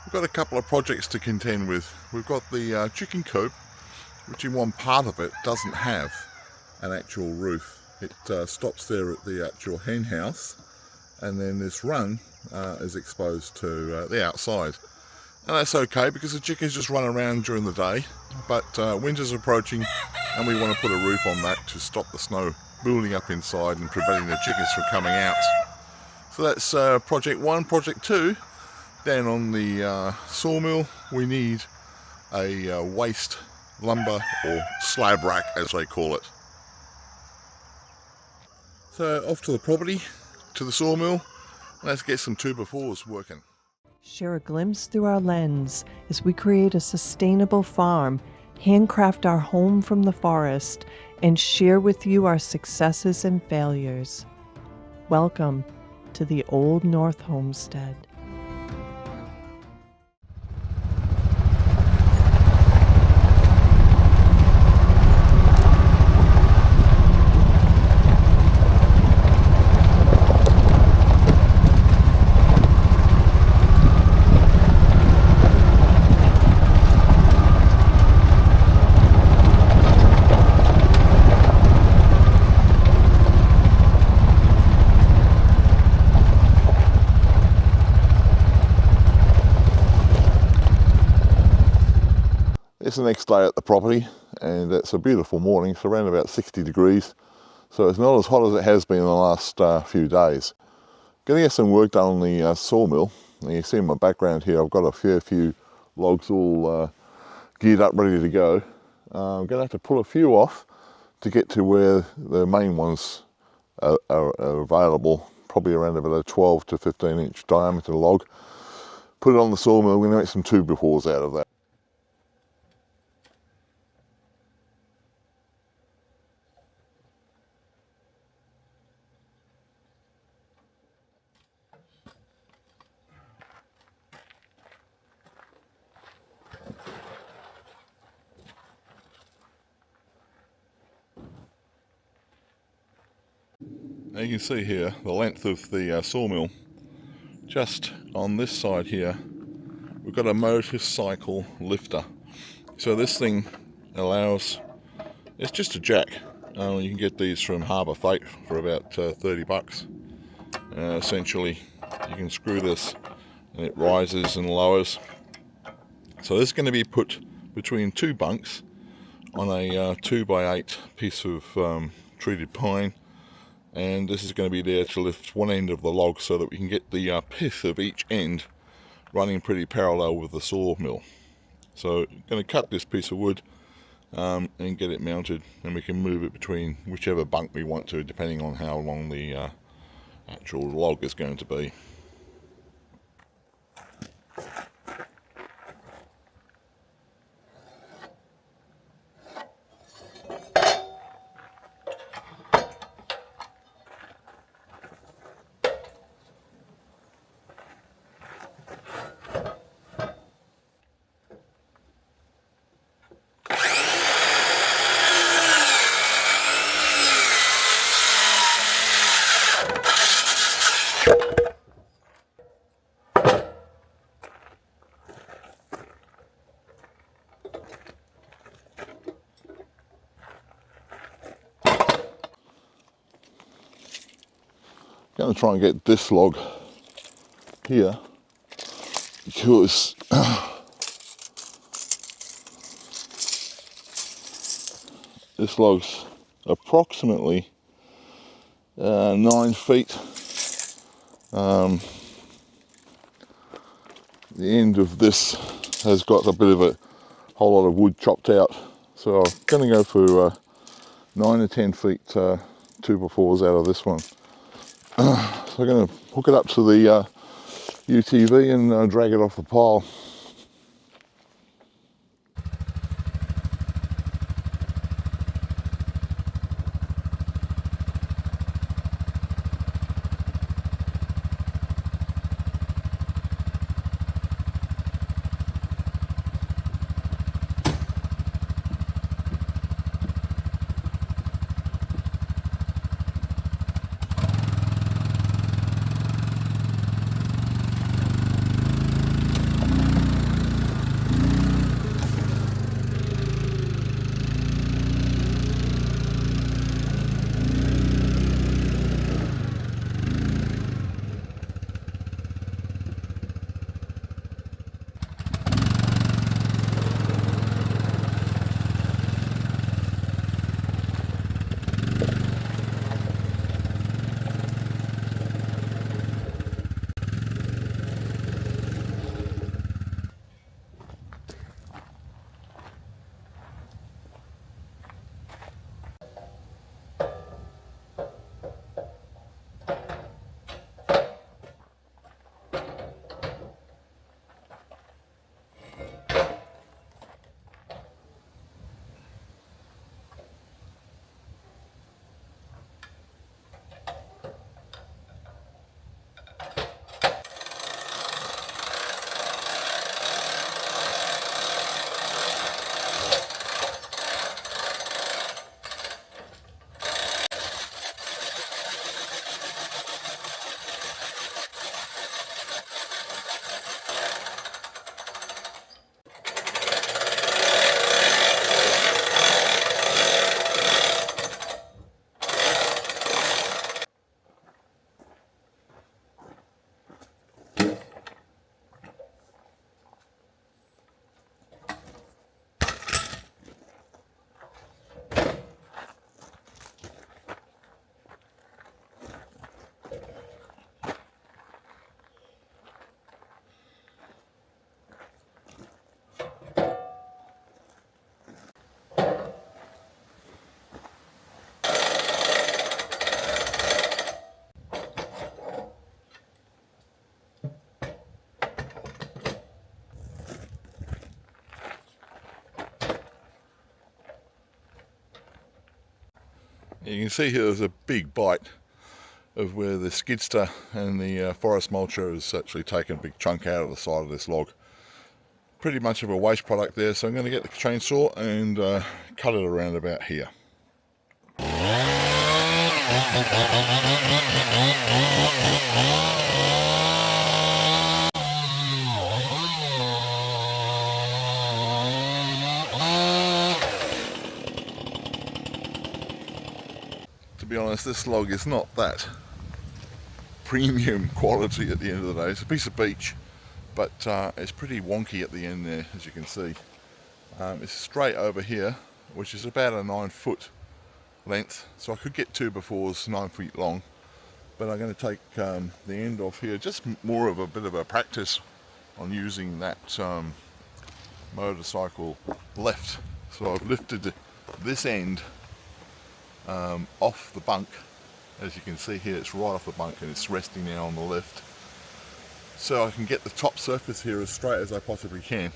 We've got a couple of projects to contend with. We've got the chicken coop, which in one part of it doesn't have an actual roof. It stops there at the actual hen house, and then this run is exposed to the outside. And that's okay because the chickens just run around during the day, but winter's approaching and we want to put a roof on that to stop the snow building up inside and preventing the chickens from coming out. So that's project one. Project two, down on the sawmill, we need a waste lumber or slab rack as they call it. So off to the property, to the sawmill, let's get some 2x4s working. Share a glimpse through our lens as we create a sustainable farm, handcraft our home from the forest, and share with you our successes and failures. Welcome to the Old North Homestead. It's the next day at the property and it's a beautiful morning. It's around about 60 degrees, so it's not as hot as it has been in the last few days. Going to get some work done on the sawmill. And you see in my background here I've got a fair few logs all geared up ready to go. I'm going to have to pull a few off to get to where the main ones are available, probably around about a 12 to 15 inch diameter log. Put it on the sawmill. We're going to make some 2x4s out of that. Now you can see here the length of the sawmill. Just on this side here we've got a motorcycle lifter. So this thing allows, it's just a jack. You can get these from Harbour Freight for about 30 bucks. Essentially you can screw this and it rises and lowers. So this is going to be put between two bunks on a 2x8 piece of treated pine. And this is going to be there to lift one end of the log so that we can get the pith of each end running pretty parallel with the sawmill. So I'm going to cut this piece of wood and get it mounted, and we can move it between whichever bunk we want to, depending on how long the actual log is going to be. Going to try and get this log here because this log's approximately 9 feet. The end of this has got a bit of a whole lot of wood chopped out, so I'm going to go for 9 to 10 feet 2x4s out of this one. So I'm going to hook it up to the UTV and drag it off the pile. You can see here there's a big bite of where the skidster and the forest mulcher has actually taken a big chunk out of the side of this log. Pretty much of a waste product there, so I'm going to get the chainsaw and cut it around about here. To be honest, this log is not that premium quality at the end of the day. It's a piece of beech, but it's pretty wonky at the end there, as you can see. It's straight over here, which is about a 9-foot length, so I could get 2x4s 9 feet long, but I'm going to take the end off here, just more of a bit of a practice on using that motorcycle lift. So I've lifted this end off the bunk. As you can see here, it's right off the bunk and it's resting now on the lift, so I can get the top surface here as straight as I possibly can.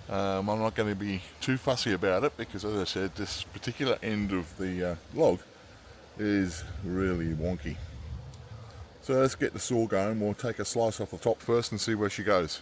I'm not going to be too fussy about it because, as I said, this particular end of the log is really wonky. So let's get the saw going. We'll take a slice off the top first and see where she goes.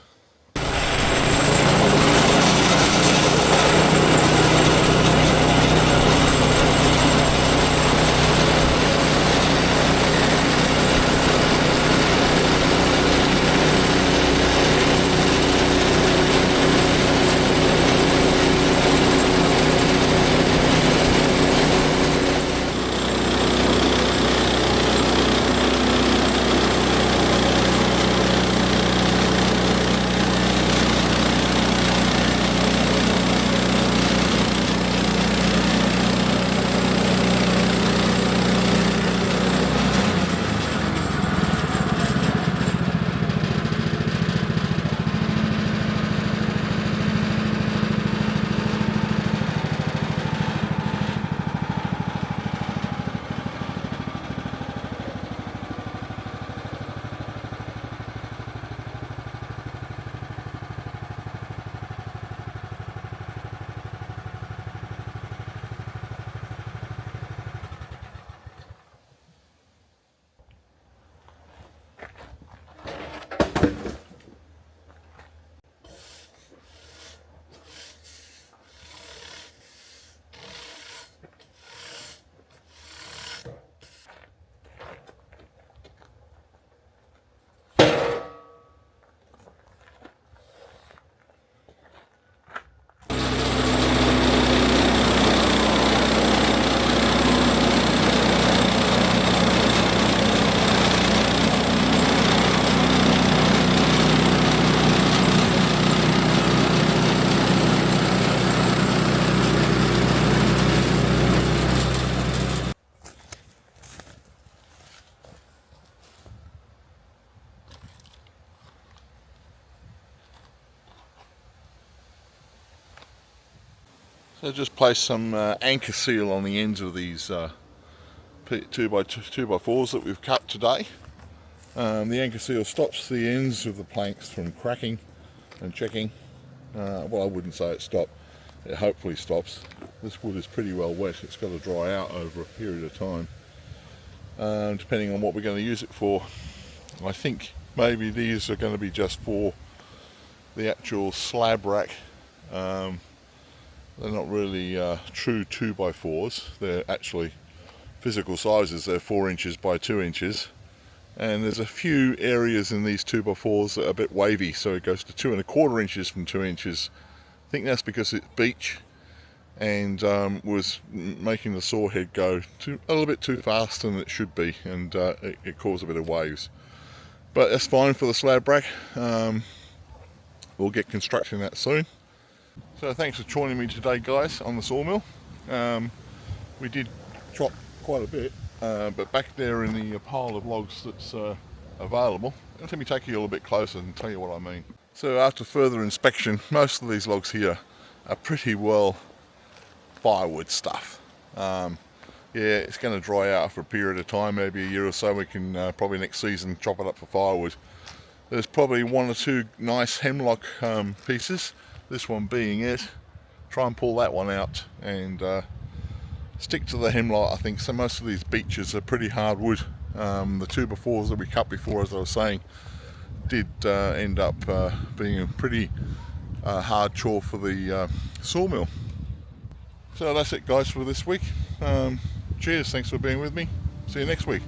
So just place some anchor seal on the ends of these 2x4s that we've cut today. The anchor seal stops the ends of the planks from cracking and checking. Well, I wouldn't say it stopped. It hopefully stops. This wood is pretty well wet. It's got to dry out over a period of time, depending on what we're going to use it for. I think maybe these are going to be just for the actual slab rack. They're not really true 2x4s. They're actually physical sizes. They're 4 inches by 2 inches. And there's a few areas in these 2x4s that are a bit wavy, so it goes to 2¼ inches from 2 inches. I think that's because it's beech and was making the saw head go a little bit too fast than it should be, and it caused a bit of waves. But that's fine for the slab rack. We'll get constructing that soon. So thanks for joining me today, guys, on the sawmill. We did chop quite a bit, but back there in the pile of logs that's available, let me take you a little bit closer and tell you what I mean. So after further inspection, most of these logs here are pretty well firewood stuff. Yeah, it's going to dry out for a period of time, maybe a year or so. We can probably next season chop it up for firewood. There's probably 1 or 2 nice hemlock pieces, this one being it. Try and pull that one out and stick to the hemlock, I think. So most of these beeches are pretty hard wood. The 2x4s that we cut before, as I was saying, did end up being a pretty hard chore for the sawmill. So that's it, guys, for this week. Cheers, thanks for being with me. See you next week.